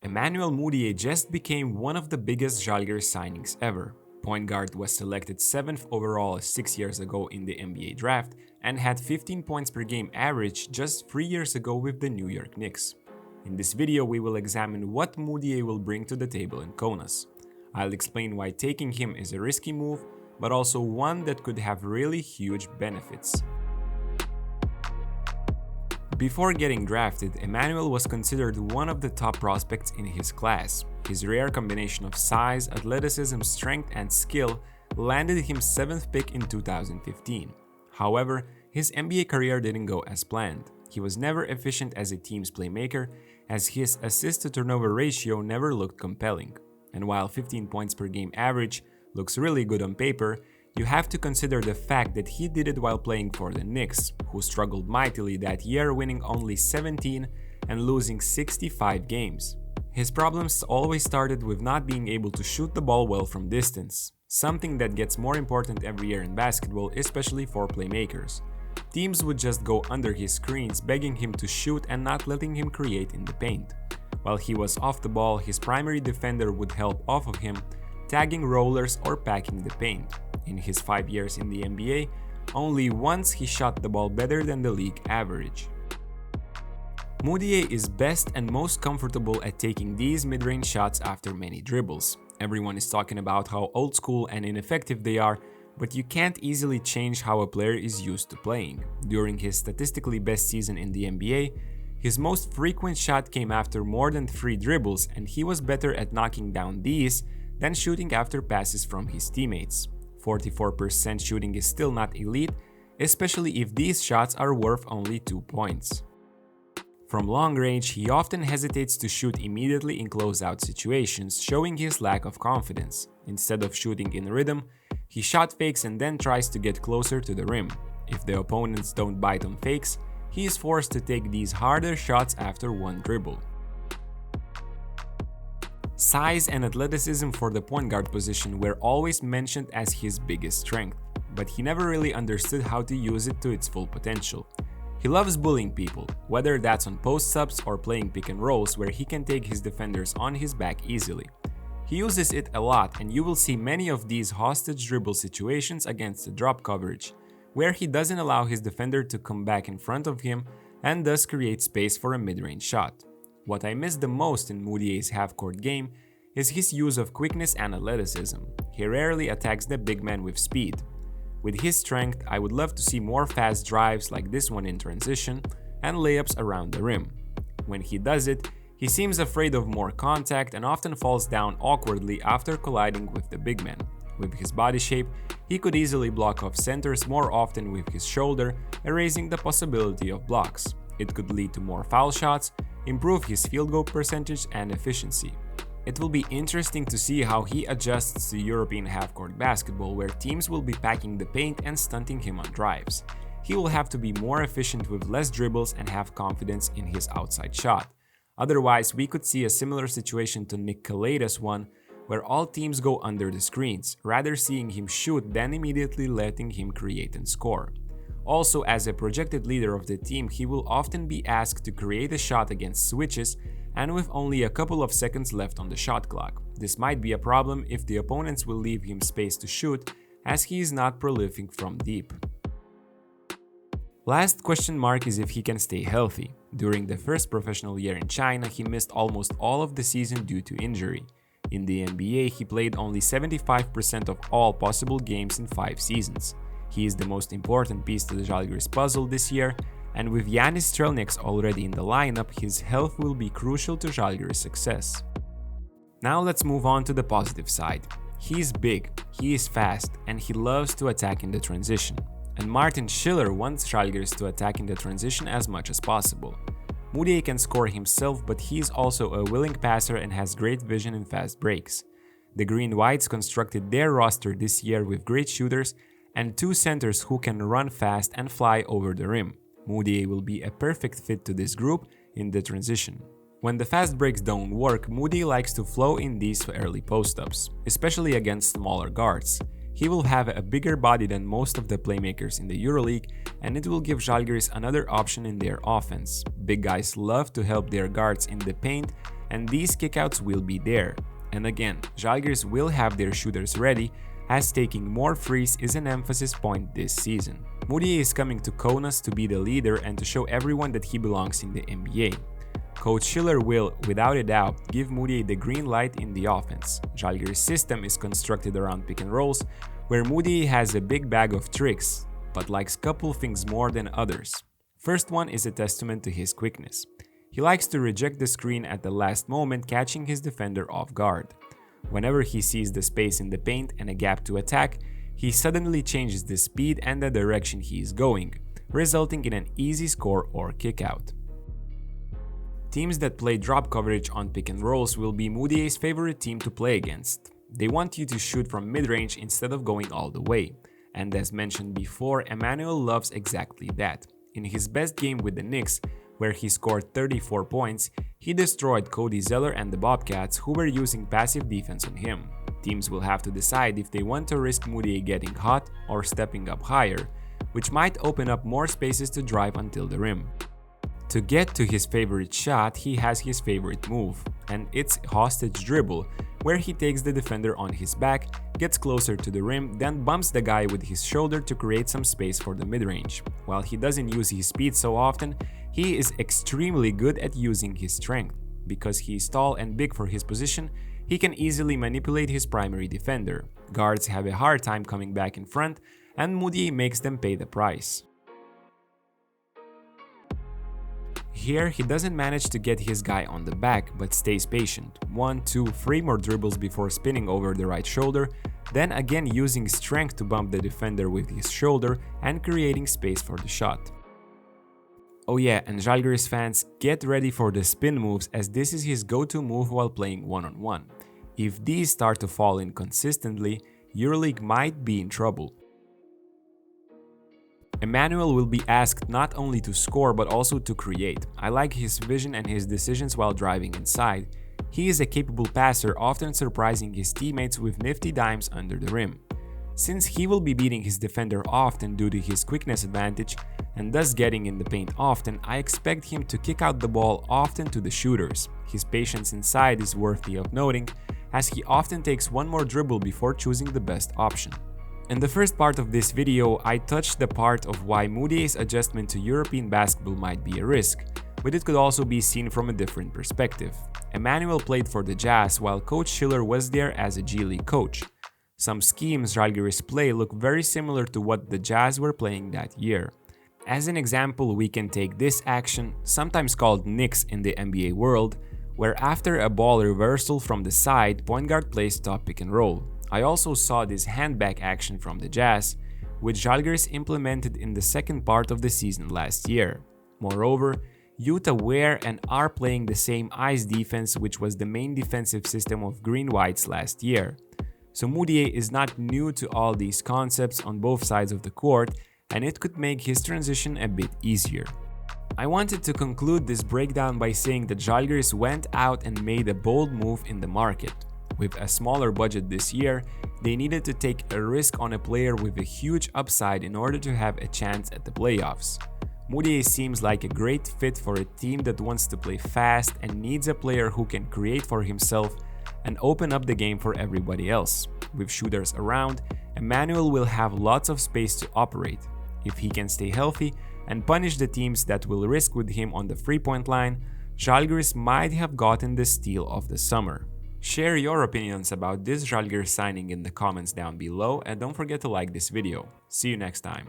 Emmanuel Mudiay just became one of the biggest Žalgiris signings ever. Point guard was selected 7th overall 6 years ago in the NBA draft and had 15 points per game average just 3 years ago with the New York Knicks. In this video, we will examine what Mudiay will bring to the table in Kaunas. I'll explain why taking him is a risky move, but also one that could have really huge benefits. Before getting drafted, Emmanuel was considered one of the top prospects in his class. His rare combination of size, athleticism, strength, and skill landed him 7th pick in 2015. However, his NBA career didn't go as planned. He was never efficient as a team's playmaker, as his assist-to-turnover ratio never looked compelling. And while 15 points per game average looks really good on paper, you have to consider the fact that he did it while playing for the Knicks, who struggled mightily that year, winning only 17 and losing 65 games. His problems always started with not being able to shoot the ball well from distance, something that gets more important every year in basketball, especially for playmakers. Teams would just go under his screens, begging him to shoot and not letting him create in the paint. While he was off the ball, his primary defender would help off of him, tagging rollers or packing the paint. In his 5 years in the NBA, only once he shot the ball better than the league average. Mudiay is best and most comfortable at taking these mid-range shots after many dribbles. Everyone is talking about how old school and ineffective they are, but you can't easily change how a player is used to playing. During his statistically best season in the NBA, his most frequent shot came after more than 3 dribbles, and he was better at knocking down these than shooting after passes from his teammates. 44% shooting is still not elite, especially if these shots are worth only 2 points. From long range, he often hesitates to shoot immediately in closeout situations, showing his lack of confidence. Instead of shooting in rhythm, he shot fakes and then tries to get closer to the rim. If the opponents don't bite on fakes, he is forced to take these harder shots after one dribble. Size and athleticism for the point guard position were always mentioned as his biggest strength, but he never really understood how to use it to its full potential. He loves bullying people, whether that's on post-ups or playing pick and rolls where he can take his defenders on his back easily. He uses it a lot, and you will see many of these hostage dribble situations against the drop coverage, where he doesn't allow his defender to come back in front of him and thus create space for a mid-range shot. What I miss the most in Mudiay's half-court game is his use of quickness and athleticism. He rarely attacks the big man with speed. With his strength, I would love to see more fast drives like this one in transition and layups around the rim. When he does it, he seems afraid of more contact and often falls down awkwardly after colliding with the big man. With his body shape, he could easily block off centers more often with his shoulder, erasing the possibility of blocks. It could lead to more foul shots, improve his field goal percentage and efficiency. It will be interesting to see how he adjusts to European half-court basketball, where teams will be packing the paint and stunting him on drives. He will have to be more efficient with less dribbles and have confidence in his outside shot. Otherwise, we could see a similar situation to Nick Kalaida's one, where all teams go under the screens, rather seeing him shoot than immediately letting him create and score. Also, as a projected leader of the team, he will often be asked to create a shot against switches and with only a couple of seconds left on the shot clock. This might be a problem if the opponents will leave him space to shoot, as he is not prolific from deep. Last question mark is if he can stay healthy. During the first professional year in China, he missed almost all of the season due to injury. In the NBA, he played only 75% of all possible games in 5 seasons. He is the most important piece to the Žalgiris puzzle this year, and with Janis Strelnieks already in the lineup, his health will be crucial to Žalgiris' success. Now let's move on to the positive side. He is big, he is fast, and he loves to attack in the transition. And Martin Schiller wants Žalgiris to attack in the transition as much as possible. Mudiay can score himself, but he is also a willing passer and has great vision in fast breaks. The Green Whites constructed their roster this year with great shooters and 2 centers who can run fast and fly over the rim. Mudiay will be a perfect fit to this group in the transition. When the fast breaks don't work, Mudiay likes to flow in these early post-ups, especially against smaller guards. He will have a bigger body than most of the playmakers in the EuroLeague, and it will give Žalgiris another option in their offense. Big guys love to help their guards in the paint, and these kickouts will be there. And again, Žalgiris will have their shooters ready, as taking more frees is an emphasis point this season. Mudiay is coming to Kaunas to be the leader and to show everyone that he belongs in the NBA. Coach Schiller will, without a doubt, give Mudiay the green light in the offense. Žalgiris' system is constructed around pick and rolls, where Mudiay has a big bag of tricks, but likes couple things more than others. First one is a testament to his quickness. He likes to reject the screen at the last moment, catching his defender off guard. Whenever he sees the space in the paint and a gap to attack, he suddenly changes the speed and the direction he is going, resulting in an easy score or kickout. Teams that play drop coverage on pick and rolls will be Mudiay's favorite team to play against. They want you to shoot from mid-range instead of going all the way. And as mentioned before, Emmanuel loves exactly that. In his best game with the Knicks, where he scored 34 points, he destroyed Cody Zeller and the Bobcats, who were using passive defense on him. Teams will have to decide if they want to risk Mudiay getting hot or stepping up higher, which might open up more spaces to drive until the rim. To get to his favorite shot, he has his favorite move, and it's hostage dribble, where he takes the defender on his back, gets closer to the rim, then bumps the guy with his shoulder to create some space for the mid-range. While he doesn't use his speed so often, he is extremely good at using his strength. Because he is tall and big for his position, he can easily manipulate his primary defender. Guards have a hard time coming back in front, and Mudiay makes them pay the price. Here, he doesn't manage to get his guy on the back, but stays patient. 1, 2, 3 more dribbles before spinning over the right shoulder, then again using strength to bump the defender with his shoulder and creating space for the shot. Oh yeah, and Žalgiris fans, get ready for the spin moves, as this is his go-to move while playing one-on-one. If these start to fall in consistently, EuroLeague might be in trouble. Emmanuel will be asked not only to score but also to create. I like his vision and his decisions while driving inside. He is a capable passer, often surprising his teammates with nifty dimes under the rim. Since he will be beating his defender often due to his quickness advantage and thus getting in the paint often, I expect him to kick out the ball often to the shooters. His patience inside is worthy of noting, as he often takes one more dribble before choosing the best option. In the first part of this video, I touched the part of why Mudiay's adjustment to European basketball might be a risk, but it could also be seen from a different perspective. Emmanuel played for the Jazz while Coach Schiller was there as a G League coach. Some schemes Žalgiris play look very similar to what the Jazz were playing that year. As an example, we can take this action, sometimes called nicks in the NBA world, where after a ball reversal from the side, point guard plays top pick and roll. I also saw this handback action from the Jazz, which Žalgiris implemented in the second part of the season last year. Moreover, Utah were and are playing the same ice defense, which was the main defensive system of Green Whites last year. So Mudiay is not new to all these concepts on both sides of the court, and it could make his transition a bit easier. I wanted to conclude this breakdown by saying that Žalgiris went out and made a bold move in the market. With a smaller budget this year, they needed to take a risk on a player with a huge upside in order to have a chance at the playoffs. Mudiay seems like a great fit for a team that wants to play fast and needs a player who can create for himself and open up the game for everybody else. With shooters around, Emmanuel will have lots of space to operate. If he can stay healthy and punish the teams that will risk with him on the three-point line, Žalgiris might have gotten the steal of the summer. Share your opinions about this Žalgiris signing in the comments down below, and don't forget to like this video. See you next time.